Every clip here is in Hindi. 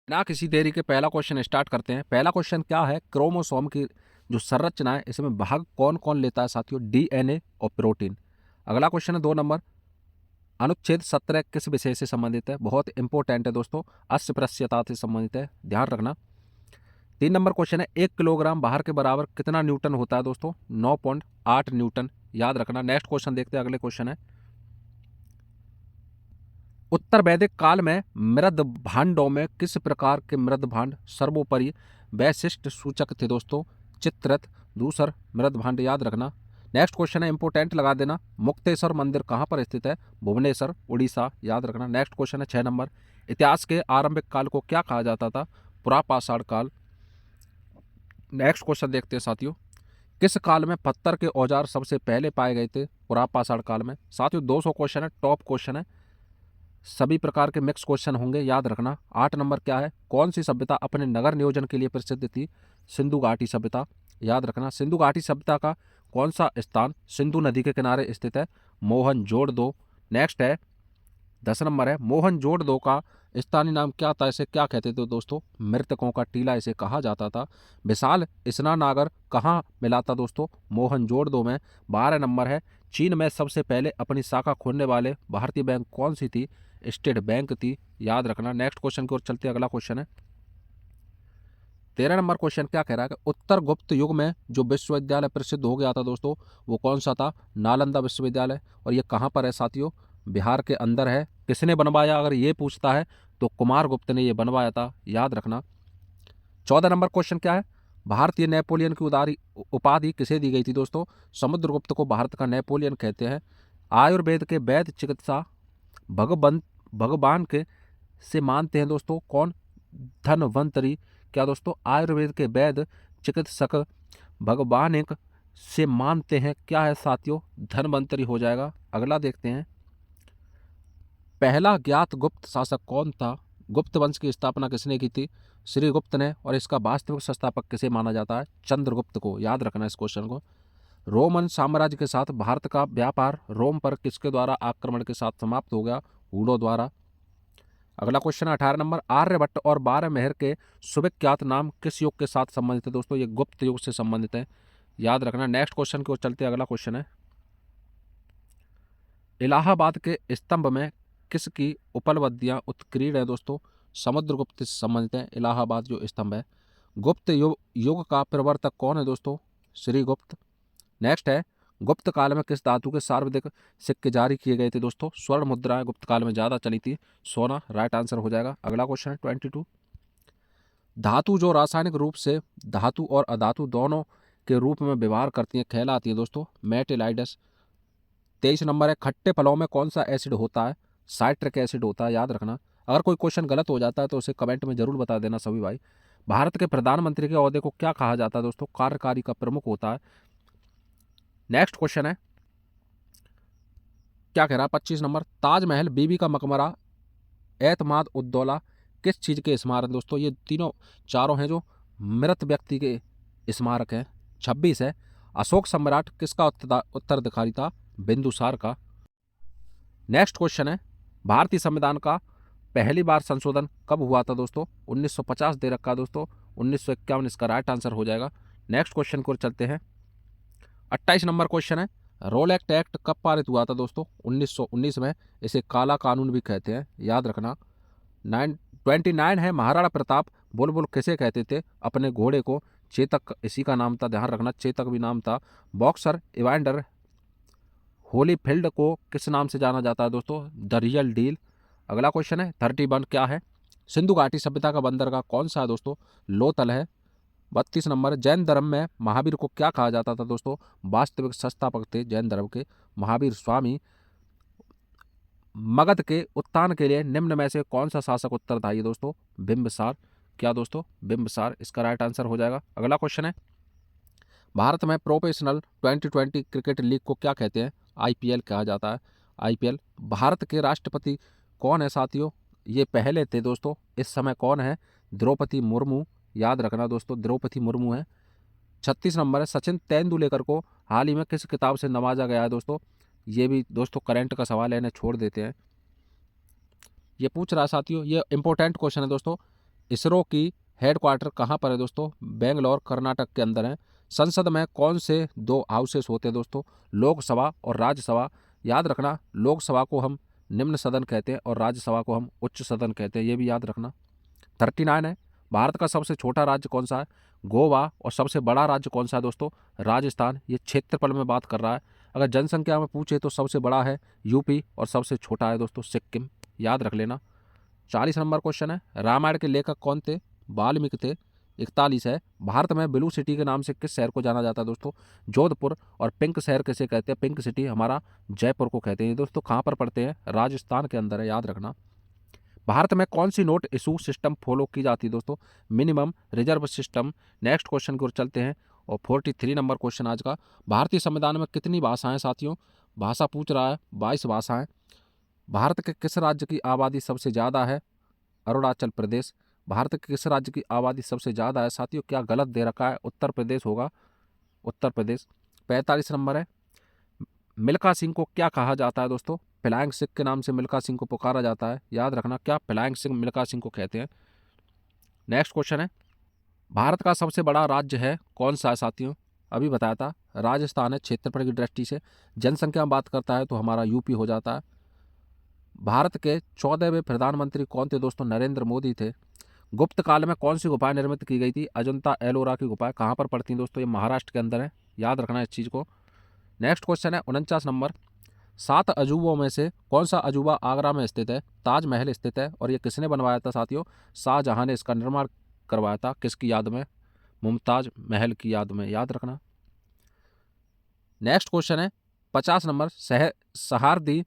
बिना किसी देरी के पहला क्वेश्चन स्टार्ट करते हैं। पहला क्वेश्चन क्या है, क्रोमोसोम की जो संरचना है इसमें भाग कौन कौन लेता है साथियों, डीएनए और प्रोटीन। अगला क्वेश्चन है 2 नंबर, अनुच्छेद 17 किस विषय से संबंधित है, बहुत इंपॉर्टेंट है दोस्तों, अस्पृश्यता से संबंधित है, ध्यान रखना। 3 नंबर क्वेश्चन है, 1 किलोग्राम भार के बराबर कितना न्यूटन होता है दोस्तों, 9.8 न्यूटन, याद रखना। नेक्स्ट क्वेश्चन देखते हैं, अगले क्वेश्चन है, उत्तर वैदिक काल में मृद भांडों में किस प्रकार के मृद भांड सर्वोपरि वैशिष्ट सूचक थे दोस्तों, चित्ररथ, दूसर मृद भांड, याद रखना। नेक्स्ट क्वेश्चन है, इंपोर्टेंट लगा देना, मुक्तेश्वर मंदिर कहाँ पर स्थित है, भुवनेश्वर, उड़ीसा, याद रखना। नेक्स्ट क्वेश्चन है 6 नंबर, इतिहास के आरंभिक काल को क्या कहा जाता था, पुरापाषाण काल। नेक्स्ट क्वेश्चन देखते हैं साथियों, किस काल में पत्थर के औजार सबसे पहले पाए गए थे, पुरापाषाण काल में। साथियों 200 क्वेश्चन है, टॉप क्वेश्चन है, सभी प्रकार के मिक्स क्वेश्चन होंगे, याद रखना। 8 नंबर क्या है, कौन सी सभ्यता अपने नगर नियोजन के लिए प्रसिद्ध थी, सिंधु घाटी सभ्यता, याद रखना। सिंधु घाटी सभ्यता का कौन सा स्थान सिंधु नदी के किनारे स्थित है, मोहनजोदड़ो। नेक्स्ट है 10 नंबर है, मोहनजोदड़ो का स्थानीय नाम क्या था, इसे क्या कहते थे दोस्तों, मृतकों का टीला इसे कहा जाता था। विशाल स्नानागार कहाँ मिला था दोस्तों, मोहनजोदड़ो में। 12 नंबर है, चीन में सबसे पहले अपनी शाखा खोलने वाले भारतीय बैंक कौन सी थी, स्टेट बैंक थी, याद रखना। नेक्स्ट क्वेश्चन की ओर चलते हैं, अगला क्वेश्चन है 13 नंबर क्वेश्चन क्या कह रहा है कि उत्तर गुप्त युग में जो विश्वविद्यालय प्रसिद्ध हो गया था दोस्तों वो कौन सा था, नालंदा विश्वविद्यालय, और ये कहाँ पर है साथियों, बिहार के अंदर है। किसने बनवाया अगर ये पूछता है तो कुमारगुप्त ने ये बनवाया था, याद रखना। 14 नंबर क्वेश्चन क्या है, भारतीय नेपोलियन की उपाधि किसे दी गई थी दोस्तों, समुद्रगुप्त को भारत का नेपोलियन कहते हैं। आयुर्वेद के वैद्य चिकित्सा भगवंत भगवान के से मानते हैं दोस्तों कौन, धनवंतरी, क्या दोस्तों, आयुर्वेद के वैद्य चिकित्सक भगवानिक से मानते हैं, क्या है साथियों, धनवंतरी हो जाएगा। अगला देखते हैं, पहला ज्ञात गुप्त शासक कौन था, गुप्त वंश की स्थापना किसने की थी, श्रीगुप्त ने, और इसका वास्तविक संस्थापक किसे माना जाता है, चंद्रगुप्त को, याद रखना इस क्वेश्चन को। रोमन साम्राज्य के साथ भारत का व्यापार रोम पर किसके द्वारा आक्रमण के साथ समाप्त हो गया, हूणों द्वारा। अगला क्वेश्चन है 18 नंबर, आर्यभट्ट और बारहमेहर के सुविख्यात नाम किस युग के साथ संबंधित है दोस्तों, ये गुप्त युग से संबंधित है, याद रखना। नेक्स्ट क्वेश्चन की ओर चलते हैं, अगला क्वेश्चन है, इलाहाबाद के स्तंभ में किसकी उपलब्धियां उत्कीर्ण है दोस्तों, समुद्रगुप्त से संबंधित है इलाहाबाद जो स्तंभ है। गुप्त युग का प्रवर्तक कौन है दोस्तों, श्रीगुप्त। नेक्स्ट है, गुप्त काल में किस धातु के सार्वधिक सिक्के जारी किए गए थे दोस्तों, स्वर्ण मुद्राएं गुप्त काल में ज्यादा चली थी, सोना, राइट आंसर हो जाएगा। अगला क्वेश्चन है 22, धातु जो रासायनिक रूप से धातु और अधातु दोनों के रूप में व्यवहार करती है कहलाती है दोस्तों, मेटेलाइडस। 23 नंबर है, खट्टे फलों में कौन सा एसिड होता है, साइट्रिक एसिड होता है, याद रखना। अगर कोई क्वेश्चन गलत हो जाता है तो उसे कमेंट में जरूर बता देना सभी भाई। भारत के प्रधानमंत्री के ओहदे को क्या कहा जाता है दोस्तों, कार्यकारी का प्रमुख होता है। नेक्स्ट क्वेश्चन है, क्या कह रहा है 25 नंबर, ताजमहल, बीबी का मकबरा, एतमाद उद्दौला किस चीज़ के स्मारक दोस्तों, ये तीनों चारों हैं जो मृत व्यक्ति के स्मारक हैं। 26 है, अशोक सम्राट किसका उत्तराधिकारी था, बिंदुसार का। नेक्स्ट क्वेश्चन है, भारतीय संविधान का पहली बार संशोधन कब हुआ था दोस्तों, 1950 दे रखा दोस्तों, 1951 इसका राइट आंसर हो जाएगा। नेक्स्ट क्वेश्चन को चलते हैं, 28 नंबर क्वेश्चन है, रोल एक्ट कब पारित हुआ था दोस्तों, 1919 में, इसे काला कानून भी कहते हैं, याद रखना। 29 है, महाराणा प्रताप बुलबुल किसे कहते थे, अपने घोड़े को, चेतक इसी का नाम था, ध्यान रखना, चेतक भी नाम था। बॉक्सर इवांडर होलीफील्ड को किस नाम से जाना जाता है दोस्तों, द रियल डील। अगला क्वेश्चन है 31 क्या है, सिंधु घाटी सभ्यता का बंदरगाह कौन सा है दोस्तों, लोथल है। 32 नंबर, जैन धर्म में महावीर को क्या कहा जाता था दोस्तों, वास्तविक संस्थापक थे जैन धर्म के महावीर स्वामी। मगध के उत्थान के लिए निम्न में से कौन सा शासक उत्तरदायी है दोस्तों, बिंबिसार, क्या दोस्तों, बिंबिसार इसका राइट आंसर हो जाएगा। अगला क्वेश्चन है, भारत में प्रोफेशनल 2020 क्रिकेट लीग को क्या कहते हैं, आईपीएल कहा जाता है, आईपीएल। भारत के राष्ट्रपति कौन है साथियों, ये पहले थे दोस्तों, इस समय कौन है, द्रौपदी मुर्मू, याद रखना दोस्तों, द्रौपदी मुर्मू है। 36 नंबर है, सचिन तेंदुलेकर को हाल ही में किस किताब से नवाजा गया है दोस्तों, ये भी दोस्तों करंट का सवाल है, इन्हें छोड़ देते हैं। ये पूछ रहा है साथियों, ये इंपॉर्टेंट क्वेश्चन है दोस्तों, इसरो की हेडक्वार्टर कहाँ पर है दोस्तों? बेंगलोर कर्नाटक के अंदर है। संसद में कौन से दो हाउसेस होते हैं दोस्तों? लोकसभा और राज्यसभा। याद रखना, लोकसभा को हम निम्न सदन कहते हैं और राज्यसभा को हम उच्च सदन कहते हैं, ये भी याद रखना। 39 है, भारत का सबसे छोटा राज्य कौन सा है? गोवा। और सबसे बड़ा राज्य कौन सा है दोस्तों? राजस्थान। ये क्षेत्रफल में बात कर रहा है। अगर जनसंख्या में पूछे तो सबसे बड़ा है यूपी और सबसे छोटा है दोस्तों सिक्किम, याद रख लेना। 40 नंबर क्वेश्चन है, रामायण के लेखक कौन थे? वाल्मीकि थे। 41 है, भारत में ब्लू सिटी के नाम से किस शहर को जाना जाता है दोस्तों? जोधपुर। और पिंक शहर किसे कहते हैं? पिंक सिटी हमारा जयपुर को कहते हैं। ये दोस्तों कहाँ पर पड़ते हैं? राजस्थान के अंदर है, याद रखना। भारत में कौन सी नोट इशू सिस्टम फॉलो की जाती है दोस्तों? Minimum reserve system. Next question की ओर चलते हैं और 43 नंबर क्वेश्चन आज का, भारतीय संविधान में कितनी भाषाएं साथियों? भाषा पूछ रहा है, 22 भाषाएं। भारत के किस राज्य की आबादी सबसे ज़्यादा है? अरुणाचल प्रदेश। भारत के किस राज्य की आबादी सबसे ज़्यादा है साथियों? क्या गलत दे रखा है? उत्तर प्रदेश होगा, उत्तर प्रदेश। 45 नंबर है, मिल्खा सिंह को क्या कहा जाता है दोस्तों? फ्लाइंग सिख के नाम से मिल्खा सिंह को पुकारा जाता है, याद रखना। क्या फ्लाइंग सिंह मिल्खा सिंह को कहते हैं। नेक्स्ट क्वेश्चन है, भारत का सबसे बड़ा राज्य है कौन सा है साथियों? अभी बताया था, राजस्थान है क्षेत्रफल की दृष्टि से। जनसंख्या में बात करता है तो हमारा यूपी हो जाता है। भारत के 14वें प्रधानमंत्री कौन थे दोस्तों? नरेंद्र मोदी थे। गुप्त काल में कौन सी गुफाएं निर्मित की गई थी? अजंता एलोरा की गुफाएं। कहाँ पर पड़ती हैं दोस्तों? ये महाराष्ट्र के अंदर है, याद रखना इस चीज़ को। नेक्स्ट क्वेश्चन है 49 नंबर, 7 अजूबों में से कौन सा अजूबा आगरा में स्थित है? ताजमहल स्थित है। और ये किसने बनवाया था साथियों? शाहजहां ने इसका निर्माण करवाया था। किसकी याद में? मुमताज महल की याद में, याद रखना। नेक्स्ट क्वेश्चन है 50 नंबर, सहारदी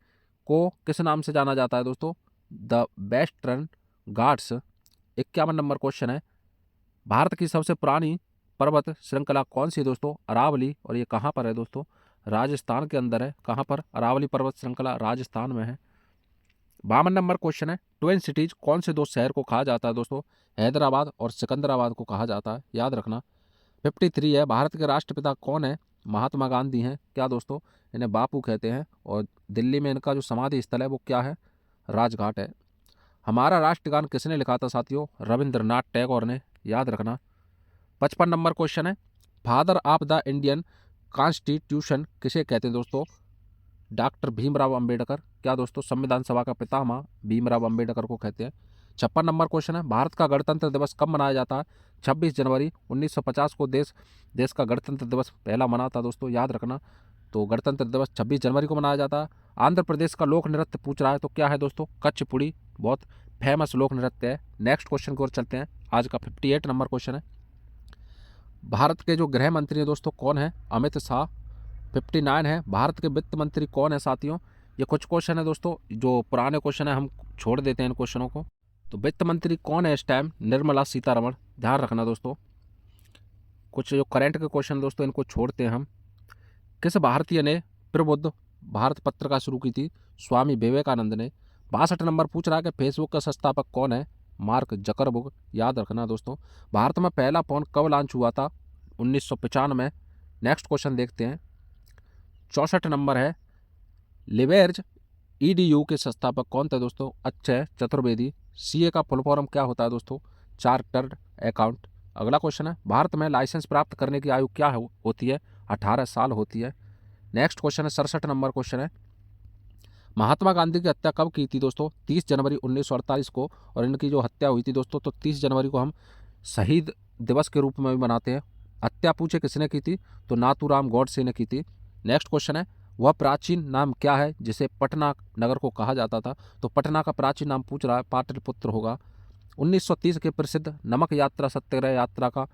को किस नाम से जाना जाता है दोस्तों? The western Ghats. 51 number question है, भारत की सबसे पुरानी पर्वत श्रृंखला कौन सी है दोस्तों? अरावली। और ये कहाँ पर है दोस्तों? राजस्थान के अंदर है। कहाँ पर? अरावली पर्वत श्रृंखला राजस्थान में है। 52 नंबर क्वेश्चन है, ट्विन सिटीज कौन से दो शहर को कहा जाता है दोस्तों? हैदराबाद और सिकंदराबाद को कहा जाता है, याद रखना। 53 है, भारत के राष्ट्रपिता कौन है? महात्मा गांधी हैं। क्या दोस्तों? इन्हें बापू कहते हैं। और दिल्ली में इनका जो समाधि स्थल है वो क्या है? राजघाट है। हमारा राष्ट्रगान किसने लिखा था साथियों? रविंद्रनाथ टैगोर ने, याद रखना। 55 नंबर क्वेश्चन है, father of the Indian constitution किसे कहते हैं दोस्तों? डॉक्टर भीमराव अंबेडकर। क्या दोस्तों? संविधान सभा का पितामह भीमराव अंबेडकर को कहते हैं। 56 नंबर क्वेश्चन है, भारत का गणतंत्र दिवस कब मनाया जाता है? 26 जनवरी 1950 को देश का गणतंत्र दिवस पहला मना था दोस्तों, याद रखना। तो गणतंत्र दिवस 26 जनवरी को मनाया जाता है। आंध्र प्रदेश का लोक नृत्य पूछ रहा है तो क्या है दोस्तों? कच्छपुड़ी, बहुत फेमस लोक नृत्य है। नेक्स्ट क्वेश्चन की ओर चलते हैं, आज का 58 नंबर क्वेश्चन है, भारत के जो गृह मंत्री है दोस्तों कौन है? अमित शाह। 59 है, भारत के वित्त मंत्री कौन है साथियों? ये कुछ क्वेश्चन है दोस्तों, जो पुराने क्वेश्चन है हम छोड़ देते हैं इन क्वेश्चनों को। तो वित्त मंत्री कौन है इस टाइम? निर्मला सीतारमण, ध्यान रखना दोस्तों। कुछ जो करंट के क्वेश्चन दोस्तों इनको छोड़ते हैं हम। किस भारतीय ने प्रबुद्ध भारत पत्रिका शुरू की थी? स्वामी विवेकानंद ने। 62 नंबर पूछ रहा है कि फेसबुक का संस्थापक कौन है? मार्क जकरबर्ग, याद रखना दोस्तों। भारत में पहला फोन कब लॉन्च हुआ था? 1995 में। नेक्स्ट क्वेश्चन देखते हैं, 64 नंबर है, लिवेर्ज ईडीयू के संस्थापक कौन थे दोस्तों? अक्षय चतुर्वेदी। सीए का फुल फॉर्म क्या होता है दोस्तों? Chartered account. अगला क्वेश्चन है, भारत में लाइसेंस प्राप्त करने की आयु क्या होती है? 18 साल होती है। नेक्स्ट क्वेश्चन है 67 नंबर क्वेश्चन है, महात्मा गांधी की हत्या कब की थी दोस्तों? 30 जनवरी 1948 को। और इनकी जो हत्या हुई थी दोस्तों, तो 30 जनवरी को हम शहीद दिवस के रूप में भी मनाते हैं। हत्या पूछे किसने की थी? तो नाथूराम गॉडसे ने की थी। नेक्स्ट क्वेश्चन है, वह प्राचीन नाम क्या है जिसे पटना नगर को कहा जाता था? तो पटना का प्राचीन नाम पूछ रहा है, पाटलिपुत्र होगा। 1930 के प्रसिद्ध नमक यात्रा सत्याग्रह यात्रा का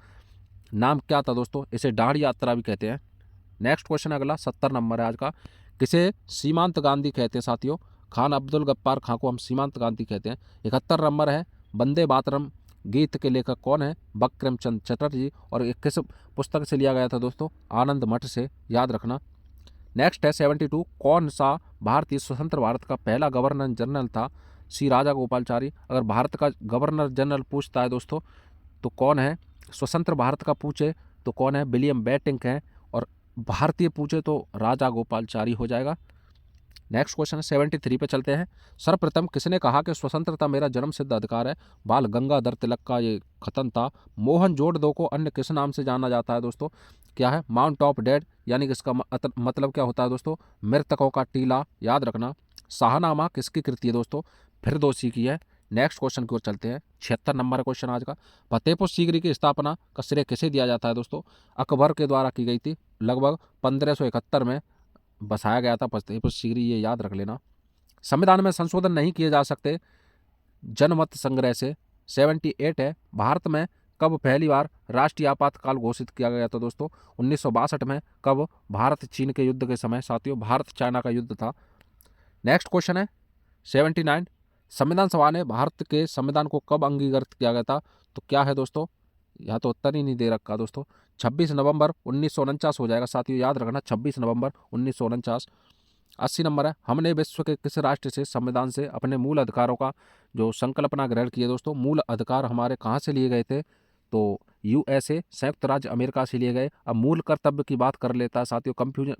नाम क्या था दोस्तों? इसे डांड यात्रा भी कहते हैं। नेक्स्ट क्वेश्चन अगला 70 नंबर है आज का, किसे सीमांत गांधी कहते हैं साथियों? खान अब्दुल गफ्फार खां को हम सीमांत गांधी कहते हैं। 71 नंबर है, वंदे मातरम गीत के लेखक कौन है? बंकिम चंद्र चटर्जी। और ये किस पुस्तक से लिया गया था दोस्तों? आनंद मठ से, याद रखना। नेक्स्ट है 72, कौन सा भारतीय स्वतंत्र भारत का पहला गवर्नर जनरल था? सी राजा गोपालचारी। अगर भारत का गवर्नर जनरल पूछता है दोस्तों तो कौन है? स्वतंत्र भारत का पूछे तो कौन है? विलियम बेंटिंक है। और भारतीय पूछे तो राजा गोपालचारी हो जाएगा। नेक्स्ट क्वेश्चन 73 पे चलते हैं। सर्वप्रथम किसने कहा कि स्वतंत्रता मेरा जन्म सिद्ध अधिकार है? बाल गंगाधर तिलक का ये कथन था। मोहनजोदड़ो को अन्य किस नाम से जाना जाता है दोस्तों? क्या है? माउंट ऑफ डेड, यानी कि इसका मतलब क्या होता है दोस्तों? मृतकों का टीला, याद रखना। शाहनामा किसकी कृति है दोस्तों? फिरदौसी की है। नेक्स्ट क्वेश्चन की ओर चलते हैं। 76 नंबर क्वेश्चन आज का। फतेहपुर सीकरी की स्थापना का श्रेय किसे दिया जाता है दोस्तों? अकबर के द्वारा की गई थी। लगभग 1571 में बसाया गया था फतेहपुर सीकरी, ये याद रख लेना। संविधान में संशोधन नहीं किए जा सकते जनमत संग्रह से। 78 है। भारत में कब पहली बार राष्ट्रीय आपातकाल घोषित किया गया था दोस्तों? 1962 में। कब? भारत चीन के युद्ध के समय साथियों, भारत चाइना का युद्ध था। नेक्स्ट क्वेश्चन है 79। संविधान सभा ने भारत के संविधान को कब अंगीकृत किया गया था? तो क्या है दोस्तों? यहाँ तो उत्तर ही नहीं दे रखा दोस्तों। 26 नवंबर 1949 हो जाएगा साथियों, याद रखना 26 नवंबर 1949। 80 नंबर है। हमने विश्व के किस राष्ट्र से संविधान से अपने मूल अधिकारों का जो संकल्पना ग्रहण की है दोस्तों? मूल अधिकार हमारे कहाँ से लिए गए थे? तो यूएसए, संयुक्त राज्य अमेरिका से लिए गए। अब मूल कर्तव्य की बात कर लेता है साथियों,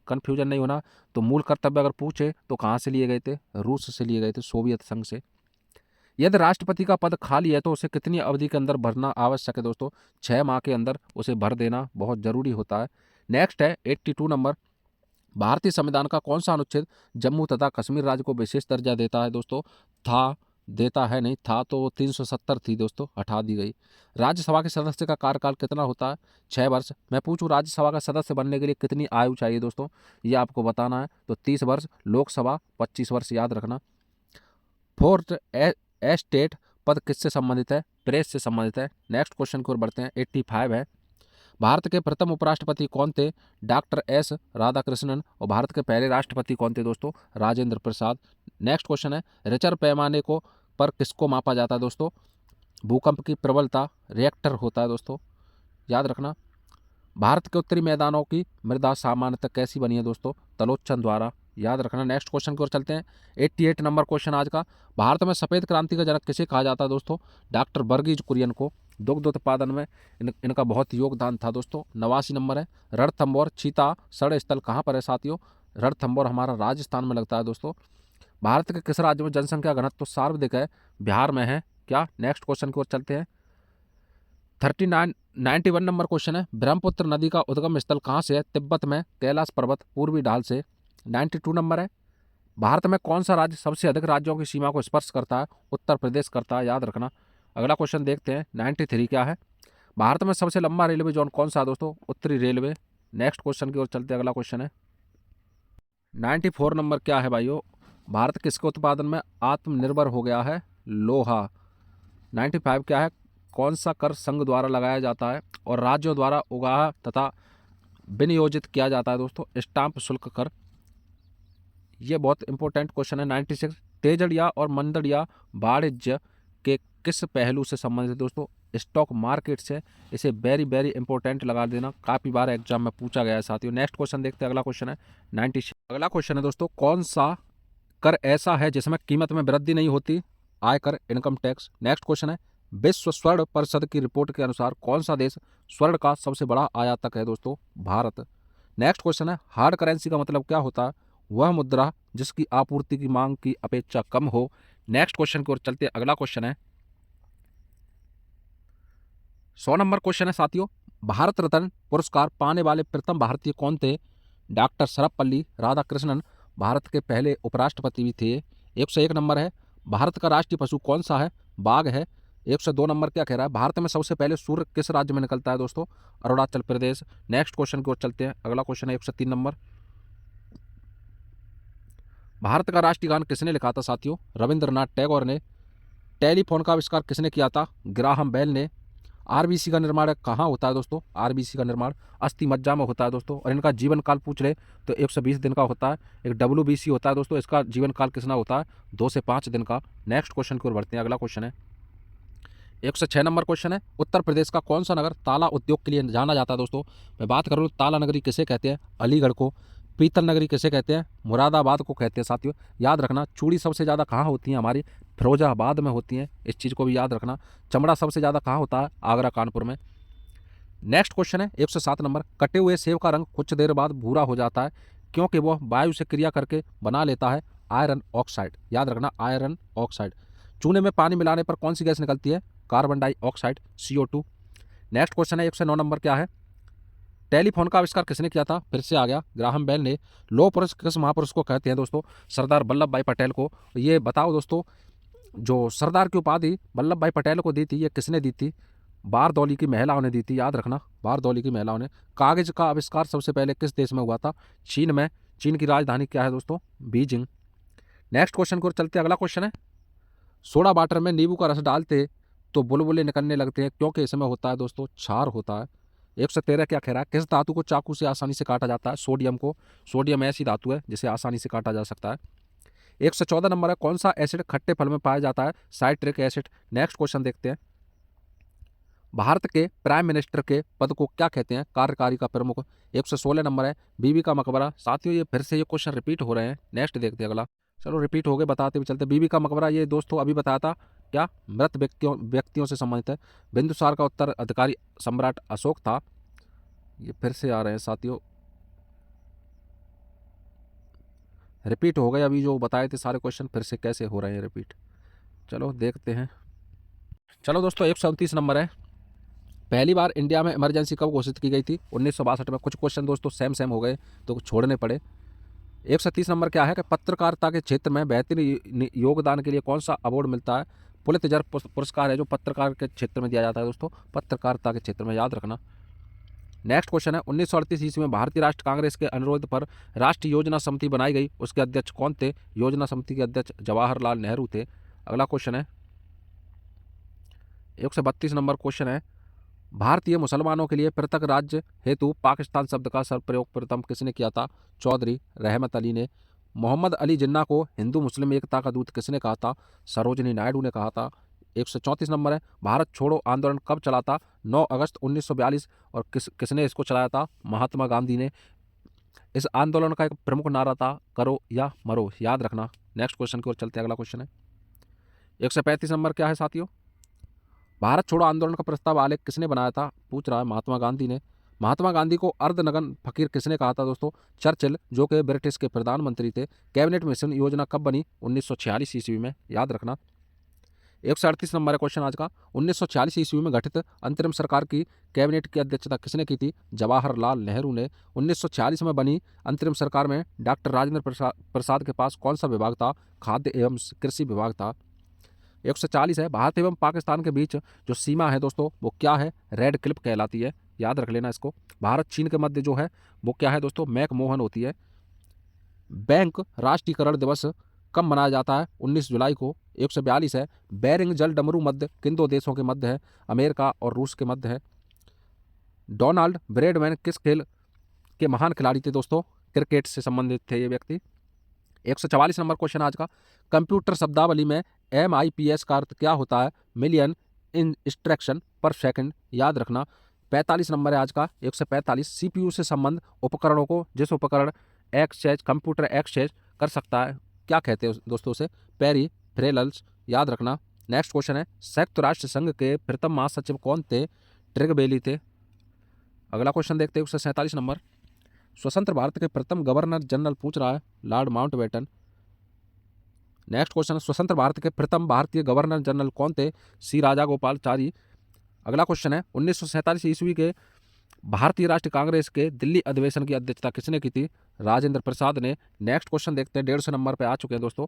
कंफ्यूजन नहीं होना। तो मूल कर्तव्य अगर पूछे तो कहाँ से लिए गए थे? रूस से लिए गए थे, सोवियत संघ से। यदि राष्ट्रपति का पद खाली है तो उसे कितनी अवधि के अंदर भरना आवश्यक है दोस्तों? 6 माह के अंदर उसे भर देना बहुत जरूरी होता है। नेक्स्ट है 82 नंबर। भारतीय संविधान का कौन सा अनुच्छेद जम्मू तथा कश्मीर राज्य को विशेष दर्जा देता है दोस्तों? था, देता है नहीं, था तो 370 थी दोस्तों, हटा दी गई। राज्यसभा के सदस्य का कार्यकाल कितना होता है? 6 वर्ष। मैं पूछूं राज्यसभा का सदस्य बनने के लिए कितनी आयु चाहिए दोस्तों? ये आपको बताना है। तो 30 वर्ष। लोकसभा 25 वर्ष, याद रखना। फोर्थ एस्टेट पद किससे संबंधित है? प्रेस से संबंधित है। नेक्स्ट क्वेश्चन की ओर बढ़ते हैं। 85 है। भारत के प्रथम उपराष्ट्रपति कौन थे? Doctor S Radhakrishnan. और भारत के पहले राष्ट्रपति कौन थे दोस्तों? राजेंद्र प्रसाद। नेक्स्ट क्वेश्चन है रिचर पैमाने को पर किसको मापा जाता है दोस्तों? भूकंप की प्रबलता, रिएक्टर होता है दोस्तों, याद रखना। भारत के उत्तरी मैदानों की मृदा सामान्यतः कैसी बनी है दोस्तों? तलोच्चन द्वारा, याद रखना। नेक्स्ट क्वेश्चन की ओर चलते हैं। 88 नंबर क्वेश्चन आज का। भारत में सफ़ेद क्रांति का जनक किसे कहा जाता है दोस्तों? डॉक्टर वर्गीज कुरियन को। दुग्ध उत्पादन में इनका बहुत योगदान था दोस्तों। 89 नंबर है। रणथंभौर चीता षण स्थल कहाँ पर है साथियों? रणथंभौर हमारा राजस्थान में लगता है दोस्तों। भारत के किस राज्य में जनसंख्या घनत्व सर्वाधिक है? बिहार में है क्या? नेक्स्ट क्वेश्चन की ओर चलते हैं। 91 नंबर क्वेश्चन है। ब्रह्मपुत्र नदी का उद्गम स्थल कहाँ से है? तिब्बत में, कैलाश पर्वत पूर्वी ढाल से। 92 नंबर है। भारत में कौन सा राज्य सबसे अधिक राज्यों की सीमा को स्पर्श करता है? उत्तर प्रदेश करता है, याद रखना। अगला क्वेश्चन देखते हैं। 93 क्या है? भारत में सबसे लंबा रेलवे जोन कौन सा है दोस्तों? उत्तरी रेलवे। नेक्स्ट क्वेश्चन की ओर चलते हैं। अगला क्वेश्चन है 94 नंबर क्या है भाइयों? भारत किसके उत्पादन में आत्मनिर्भर हो गया है? लोहा। 95 क्या है? कौन सा कर संघ द्वारा लगाया जाता है और राज्यों द्वारा उगाहा तथा विनियोजित किया जाता है दोस्तों? स्टाम्प शुल्क कर। ये बहुत इंपॉर्टेंट क्वेश्चन है। 96 तेजड़िया और मंदड़िया वाणिज्य के किस पहलू से संबंधित है दोस्तों? स्टॉक मार्केट से। इसे वेरी वेरी इंपॉर्टेंट लगा देना, काफ़ी बार एग्जाम में पूछा गया है साथियों। नेक्स्ट क्वेश्चन देखते हैं। अगला क्वेश्चन है 96। अगला क्वेश्चन है दोस्तों, कौन सा कर ऐसा है जिसमें कीमत में वृद्धि नहीं होती? आयकर, इनकम टैक्स। नेक्स्ट क्वेश्चन है विश्व स्वर्ण परिषद की रिपोर्ट के अनुसार कौन सा देश स्वर्ण का सबसे बड़ा आयातक है दोस्तों? भारत। नेक्स्ट क्वेश्चन है हार्ड करेंसी का मतलब क्या होता है? वह मुद्रा जिसकी आपूर्ति की मांग की अपेक्षा कम हो। नेक्स्ट क्वेश्चन की ओर चलते हैं। अगला क्वेश्चन है 100 नंबर क्वेश्चन है साथियों। भारत रत्न पुरस्कार पाने वाले प्रथम भारतीय कौन थे? डॉक्टर सर्वपल्ली राधाकृष्णन भारत के पहले उपराष्ट्रपति भी थे। 101 नंबर है। भारत का राष्ट्रीय पशु कौन सा है? बाघ है। 102 नंबर क्या कह रहा है? भारत में सबसे पहले सूर्य किस राज्य में निकलता है दोस्तों? अरुणाचल प्रदेश। नेक्स्ट क्वेश्चन की ओर चलते हैं। अगला क्वेश्चन है 103 नंबर। भारत का राष्ट्रीय गान किसने लिखा था साथियों? रविंद्रनाथ टैगोर ने। टेलीफोन का आविष्कार किसने किया था? ग्राहम बेल ने। आरबीसी का निर्माण कहाँ होता है दोस्तों? आरबीसी का निर्माण अस्थि मज्जा में होता है दोस्तों। और इनका जीवन काल पूछ ले तो 120 दिन का होता है। एक डब्ल्यूबीसी होता है दोस्तों, इसका जीवन काल कितना होता है? 2 से 5 दिन का। नेक्स्ट क्वेश्चन की ओर बढ़ते हैं। अगला क्वेश्चन है 106 नंबर क्वेश्चन है। उत्तर प्रदेश का कौन सा नगर ताला उद्योग के लिए जाना जाता है दोस्तों? मैं बात करूँ ताला नगरी किसे कहते हैं? अलीगढ़ को। पीतल नगरी किसे कहते हैं? मुरादाबाद को कहते हैं साथियों, याद रखना। चूड़ी सबसे ज़्यादा कहाँ होती हैं? हमारी फिरोजाबाद में होती हैं, इस चीज़ को भी याद रखना। चमड़ा सबसे ज़्यादा कहाँ होता है? आगरा, कानपुर में। नेक्स्ट क्वेश्चन है 107 नंबर। कटे हुए सेब का रंग कुछ देर बाद भूरा हो जाता है क्योंकि वह वायु से क्रिया करके बना लेता है आयरन ऑक्साइड, याद रखना आयरन ऑक्साइड। चूने में पानी मिलाने पर कौन सी गैस निकलती है? Carbon dioxide, CO2। Next question है 109 नंबर क्या है? टेलीफोन का आविष्कार किसने किया था? फिर से आ गया ग्राहम बेल ने। लौह पुरुष किस महापुरुष को कहते हैं दोस्तों? सरदार वल्लभ भाई पटेल को। ये बताओ दोस्तों, जो सरदार की उपाधि वल्लभ भाई पटेल को दी थी, ये किसने दी थी? बारदौली की महिलाओं ने दी थी, याद रखना, बारदौली की महिलाओं ने। कागज का आविष्कार सबसे पहले किस देश में हुआ था? चीन में। चीन की राजधानी क्या है दोस्तों? बीजिंग। नेक्स्ट क्वेश्चन को चलते, अगला क्वेश्चन है, सोडा वाटर में नींबू का रस डालते तो बुलबुले निकलने लगते हैं, क्योंकि इसमें होता है दोस्तों क्षार होता है। 113 क्या कह रहा है? किस धातु को चाकू से आसानी से काटा जाता है? सोडियम को। सोडियम ऐसी धातु है जिसे आसानी से काटा जा सकता है। 114 नंबर है, कौन सा एसिड खट्टे फल में पाया जाता है? Citric acid. नेक्स्ट क्वेश्चन देखते हैं, भारत के प्राइम मिनिस्टर के पद को क्या कहते हैं? कार्यकारी का प्रमुख। 116 नंबर है, बीबी का मकबरा। साथियों ये फिर से ये क्वेश्चन रिपीट हो रहे हैं, नेक्स्ट देखते हैं अगला। चलो रिपीट हो गए, बताते हुए चलते। बीबी का मकबरा ये दोस्तों अभी बताया था, क्या मृत व्यक्तियों से संबंधित है। बिंदुसार का उत्तराधिकारी सम्राट अशोक था। ये फिर से आ रहे हैं साथियों, रिपीट हो गए। अभी जो बताए थे सारे क्वेश्चन फिर से कैसे हो रहे हैं रिपीट, चलो देखते हैं। चलो दोस्तों 137 नंबर है, पहली बार इंडिया में इमरजेंसी कब घोषित की गई थी? 1962 में। कुछ क्वेश्चन दोस्तों सेम सेम हो गए तो छोड़ने पड़े। 130 नंबर क्या है कि पत्रकारिता के क्षेत्र में बेहतरीन योगदान के लिए कौन सा अवार्ड मिलता है? पुलित्जर पुरस्कार है जो पत्रकार के क्षेत्र में दिया जाता है दोस्तों, पत्रकारिता के क्षेत्र में, याद रखना। नेक्स्ट क्वेश्चन है, 1938 ईस्वी में भारतीय राष्ट्र कांग्रेस के अनुरोध पर राष्ट्रीय योजना समिति बनाई गई, उसके अध्यक्ष कौन थे? योजना समिति के अध्यक्ष जवाहरलाल नेहरू थे। अगला क्वेश्चन है 132 नंबर क्वेश्चन है, भारतीय मुसलमानों के लिए पृथक राज्य हेतु पाकिस्तान शब्द का सर्वप्रयोग प्रथम किसने किया था? चौधरी रहमत अली ने। मोहम्मद अली जिन्ना को हिंदू मुस्लिम एकता का दूत किसने कहा था? सरोजनी नायडू ने कहा था। 134 नंबर है, भारत छोड़ो आंदोलन कब चला था? 9 अगस्त 1942। और किसने इसको चलाया था? महात्मा गांधी ने। इस आंदोलन का एक प्रमुख नारा था, करो या मरो, याद रखना। नेक्स्ट क्वेश्चन की ओर चलते हैं, अगला क्वेश्चन है 135 नंबर क्या है साथियों? भारत छोड़ो आंदोलन का प्रस्ताव आलेख किसने बनाया था? पूछ रहा है, महात्मा गांधी ने। महात्मा गांधी को अर्धनग्न फकीर किसने कहा था दोस्तों? चर्चिल, जो कि ब्रिटिश के प्रधानमंत्री थे। कैबिनेट मिशन योजना कब बनी? 1946 ईस्वी में, याद रखना। 138 नंबर है क्वेश्चन आज का, 1946 ईस्वी में गठित अंतरिम सरकार की कैबिनेट की अध्यक्षता किसने की थी? जवाहरलाल नेहरू ने। 1946 में बनी अंतरिम सरकार में डॉक्टर राजेंद्र प्रसाद के पास कौन सा विभाग था? खाद्य एवं कृषि विभाग था। 140 है, भारत एवं पाकिस्तान के बीच जो सीमा है दोस्तों वो क्या है? रेड क्लिप कहलाती है, याद रख लेना इसको। भारत चीन के मध्य जो है वो क्या है दोस्तों? मैकमोहन होती है। बैंक राष्ट्रीयकरण दिवस कब मनाया जाता है? 19 जुलाई को। 142 है, बेरिंग जल डमरू मध्य किन दो देशों के मध्य है? अमेरिका और रूस के मध्य है। डोनाल्ड ब्रेडमैन किस खेल के महान खिलाड़ी थे दोस्तों? क्रिकेट से संबंधित थे ये व्यक्ति। 144 नंबर क्वेश्चन आज का, कंप्यूटर शब्दावली में MIPS का अर्थ क्या होता है? मिलियन इंस्ट्रक्शन पर सेकंड, याद रखना। 45 नंबर है आज का, 145, CPU से संबंध उपकरणों को जिस उपकरण एक्सचेंज कंप्यूटर एक्सचेंज कर सकता है क्या कहते हैं दोस्तों उसे? पेरिफेरल्स, याद रखना। नेक्स्ट क्वेश्चन है, संयुक्त राष्ट्र संघ के प्रथम महासचिव कौन थे? ट्रिगबेली थे। अगला क्वेश्चन देखते हैं 147 नंबर, स्वतंत्र भारत के प्रथम गवर्नर जनरल पूछ रहा है, लॉर्ड माउंटबेटन। नेक्स्ट क्वेश्चन, स्वतंत्र भारत के प्रथम भारतीय गवर्नर जनरल कौन थे? सी राजागोपालचारी। अगला क्वेश्चन है, 1947 ईस्वी के भारतीय राष्ट्रीय कांग्रेस के दिल्ली अधिवेशन की अध्यक्षता किसने की थी? राजेंद्र प्रसाद ने। नेक्स्ट क्वेश्चन देखते हैं, 150 नंबर पे आ चुके हैं दोस्तों,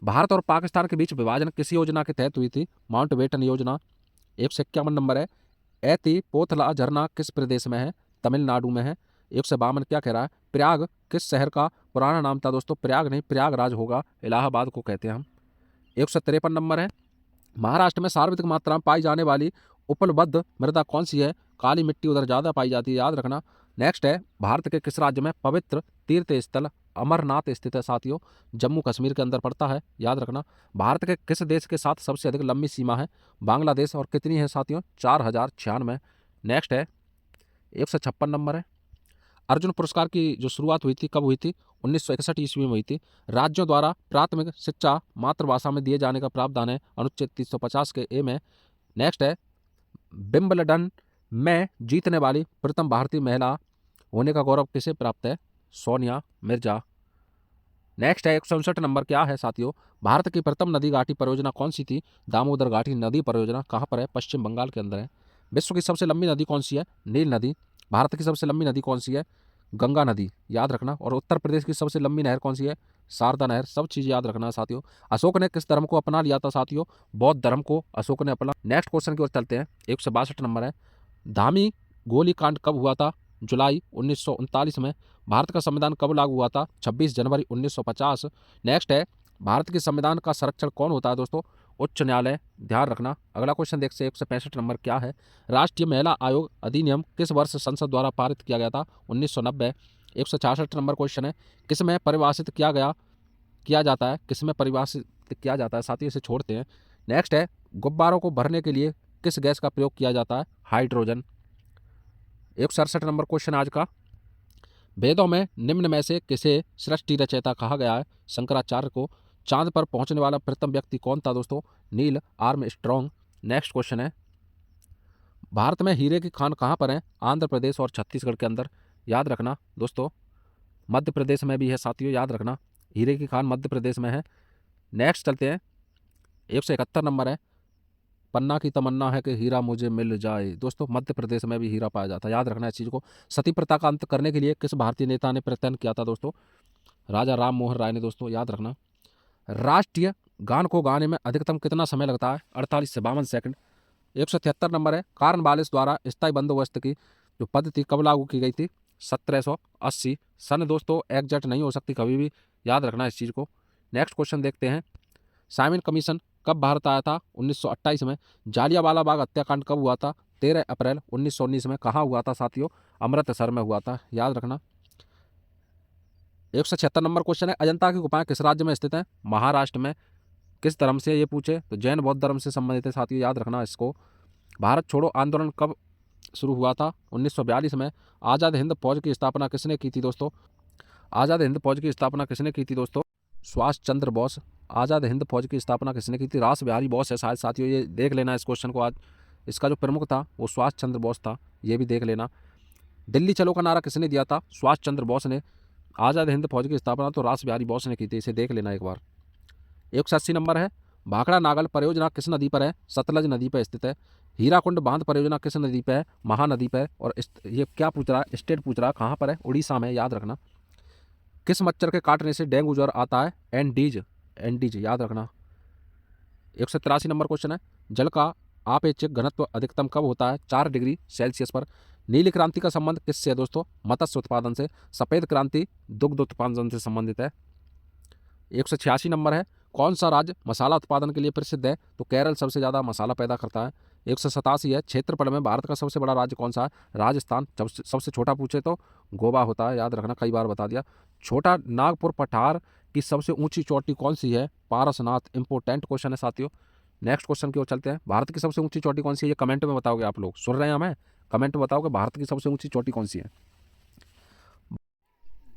भारत और पाकिस्तान के बीच विभाजन किस योजना के तहत हुई थी? माउंटबेटन योजना। 151 नंबर है, एती पोथला झरना किस प्रदेश में है? तमिलनाडु में है। 152 क्या कह रहा है, प्रयाग किस शहर का पुराना नाम था दोस्तों? प्रयाग नहीं, प्रयागराज होगा, इलाहाबाद को कहते हैं हम। 153 नंबर है, महाराष्ट्र में सर्वाधिक मात्रा में पाई जाने वाली उपलब्ध मृदा कौन सी है? काली मिट्टी उधर ज़्यादा पाई जाती है, याद रखना। नेक्स्ट है, भारत के किस राज्य में पवित्र तीर्थ स्थल अमरनाथ स्थित है साथियों? जम्मू कश्मीर के अंदर पड़ता है, याद रखना। भारत के किस देश के साथ सबसे अधिक लंबी सीमा है? बांग्लादेश। और कितनी है साथियों? 4096। नेक्स्ट है 156 नंबर है, अर्जुन पुरस्कार की जो शुरुआत हुई थी कब हुई थी? 1961 ईस्वी में हुई थी। राज्यों द्वारा प्राथमिक शिक्षा मातृभाषा में दिए जाने का प्रावधान है अनुच्छेद 350 के ए में। नेक्स्ट है, विंबलडन में जीतने वाली प्रथम भारतीय महिला होने का गौरव किसे प्राप्त है? सोनिया मिर्जा। नेक्स्ट है 167 नंबर, क्या है साथियों, भारत की प्रथम नदी घाटी परियोजना कौन सी थी? दामोदर घाटी नदी परियोजना कहाँ पर है? पश्चिम बंगाल के अंदर है। विश्व की सबसे लंबी नदी कौन सी है? नील नदी। भारत की सबसे लंबी नदी कौन सी है? गंगा नदी, याद रखना। और उत्तर प्रदेश की सबसे लंबी नहर कौन सी है? शारदा नहर। सब चीज़ याद रखना साथियों। अशोक ने किस धर्म को अपना लिया था साथियों? बौद्ध धर्म को अशोक ने अपना। नेक्स्ट क्वेश्चन की ओर चलते हैं। 162 नंबर है, धामी गोलीकांड कब हुआ था? जुलाई 1939 में। भारत का संविधान कब लागू हुआ था? 26 जनवरी 1950। नेक्स्ट है, भारत के संविधान का संरक्षण कौन होता है दोस्तों? उच्च न्यायालय, ध्यान रखना। अगला क्वेश्चन देखते हैं 165 नंबर, क्या है, राष्ट्रीय महिला आयोग अधिनियम किस वर्ष संसद द्वारा पारित किया गया था? 1990। 166 नंबर क्वेश्चन है, किसमें परिभाषित किया जाता है? किसमें परिभाषित किया जाता है साथियों, इसे छोड़ते हैं। नेक्स्ट है, गुब्बारों को भरने के लिए किस गैस का प्रयोग किया जाता है? हाइड्रोजन। 167 नंबर क्वेश्चन आज का, वेदों में निम्न में से किसे सृष्टि रचयिता कहा गया है? शंकराचार्य को। चांद पर पहुंचने वाला प्रथम व्यक्ति कौन था दोस्तों? Neil Armstrong. नेक्स्ट क्वेश्चन है, भारत में हीरे की खान कहाँ पर है? आंध्र प्रदेश और छत्तीसगढ़ के अंदर, याद रखना दोस्तों। मध्य प्रदेश में भी है साथियों, याद रखना, हीरे की खान मध्य प्रदेश में है। नेक्स्ट चलते हैं, 171 नंबर है, पन्ना की तमन्ना है कि हीरा मुझे मिल जाए। दोस्तों मध्य प्रदेश में भी हीरा पाया जाता है, याद रखना इस चीज़ को। सती प्रथा का अंत करने के लिए किस भारतीय नेता ने प्रयत्न किया था दोस्तों? राजा राम मोहन राय ने, दोस्तों याद रखना। राष्ट्रीय गान को गाने में अधिकतम कितना समय लगता है? 48 से 52 सेकंड। 173 नंबर है, कार्नवालिस द्वारा स्थायी बंदोबस्त की जो पद्धति कब लागू की गई थी? 1780। सन दोस्तों एग्जैक्ट नहीं हो सकती कभी भी, याद रखना इस चीज़ को। नेक्स्ट क्वेश्चन देखते हैं, साइमन कमीशन कब भारत आया था? 1928 में। जालियांवाला बाग हत्याकांड कब हुआ था? 13 अप्रैल 1919 में। कहाँ हुआ था साथियों? अमृतसर में हुआ था, याद रखना। 176 नंबर क्वेश्चन है, अजंता की गुफाएं किस राज्य में स्थित हैं? महाराष्ट्र में। किस धर्म से ये पूछे तो जैन बौद्ध धर्म से संबंधित है साथियों, याद रखना इसको। भारत छोड़ो आंदोलन कब शुरू हुआ था? 1942 में। आज़ाद हिंद फौज की स्थापना किसने की थी दोस्तों? आज़ाद हिंद फौज की स्थापना किसने की थी दोस्तों? सुभाष चंद्र बोस। आज़ाद हिंद फौज की स्थापना किसने की थी? रास बिहारी बोस है शायद साथियों, ये देख लेना इस क्वेश्चन को। आज इसका जो प्रमुख था वो सुभाष चंद्र बोस था, ये भी देख लेना। दिल्ली चलो का नारा किसने दिया था? सुभाष चंद्र बोस ने। आज़ाद हिंद फौज की स्थापना तो रास बिहारी बोस ने की थी, इसे देख लेना एक बार। 180 नंबर है, भाखड़ा नागल परियोजना किस नदी पर है? सतलज नदी पर स्थित है। हीराकुंड बांध परियोजना किस नदी पर है? महानदी पर। और ये क्या पूछ रहा है? स्टेट पूछ रहा है, कहाँ पर है? उड़ीसा में, याद रखना। किस मच्छर के काटने से डेंगू ज्वर आता है? एंडीज। एंडीज, याद रखना। 183 नंबर क्वेश्चन है, जल का आपेक्षिक घनत्व अधिकतम कब होता है? 4 डिग्री सेल्सियस पर। नीली क्रांति का संबंध किससे है दोस्तों? मत्स्य उत्पादन से। सफ़ेद क्रांति दुग्ध उत्पादन से संबंधित है। 186 नंबर है, कौन सा राज्य मसाला उत्पादन के लिए प्रसिद्ध है? तो केरल सबसे ज़्यादा मसाला पैदा करता है। 187 है, क्षेत्रफल में भारत का सबसे बड़ा राज्य कौन सा है? राजस्थान। सबसे छोटा पूछे तो गोवा होता है, याद रखना, कई बार बता दिया। छोटा नागपुर पठार की सबसे ऊंची चोटी कौन सी है? पारसनाथ। इंपॉर्टेंट क्वेश्चन है साथियों। नेक्स्ट क्वेश्चन की ओर चलते हैं, भारत की सबसे ऊंची चोटी कौन सी है? ये कमेंट में बताओगे आप लोग, सुन रहे हैं हमें? कमेंट में बताओगे भारत की सबसे ऊंची चोटी कौन सी है।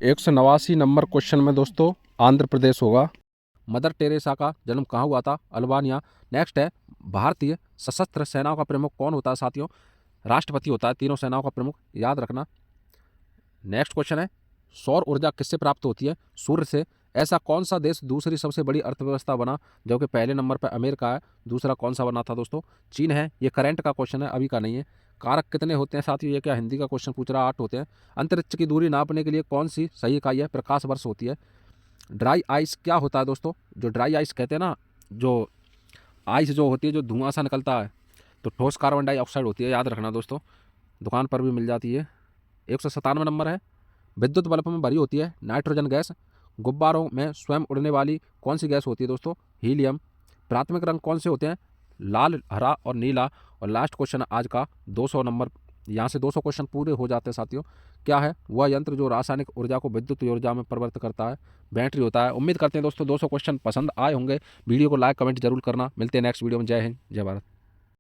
189 नंबर क्वेश्चन में दोस्तों आंध्र प्रदेश होगा। मदर टेरेसा का जन्म कहाँ हुआ था? अल्बानिया। नेक्स्ट है, भारतीय सशस्त्र सेनाओं का प्रमुख कौन होता है साथियों? राष्ट्रपति होता है तीनों सेनाओं का प्रमुख, याद रखना। नेक्स्ट क्वेश्चन है, सौर ऊर्जा किससे प्राप्त होती है? सूर्य से। ऐसा कौन सा देश दूसरी सबसे बड़ी अर्थव्यवस्था बना, जो कि पहले नंबर पर अमेरिका है? दूसरा कौन सा बना था दोस्तों? चीन है। ये करंट का क्वेश्चन है, अभी का नहीं है। कारक कितने होते हैं साथियों? ये क्या हिंदी का क्वेश्चन पूछ रहा है? 8 होते हैं। अंतरिक्ष की दूरी नापने के लिए कौन सी सही इकाई है? प्रकाश वर्ष होती है। ड्राई आइस क्या होता है दोस्तों? जो ड्राई आइस कहते हैं ना, जो आइस जो होती है जो धुआं सा निकलता है, तो ठोस कार्बन डाइऑक्साइड होती है, याद रखना दोस्तों। दुकान पर भी मिल जाती है। 197 नंबर है, विद्युत बल्ब में भरी होती है नाइट्रोजन गैस। गुब्बारों में स्वयं उड़ने वाली कौन सी गैस होती है दोस्तों? हीलियम। प्राथमिक रंग कौन से होते हैं? लाल, हरा और नीला। और लास्ट क्वेश्चन आज का 200 नंबर, यहाँ से 200 क्वेश्चन पूरे हो जाते हैं साथियों। क्या है वह यंत्र जो रासायनिक ऊर्जा को विद्युत ऊर्जा में परिवर्तित करता है? बैटरी होता है। उम्मीद करते हैं दोस्तों 200 क्वेश्चन पसंद आए होंगे। वीडियो को लाइक कमेंट जरूर करना। मिलते हैं नेक्स्ट वीडियो में। जय हिंद, जय भारत।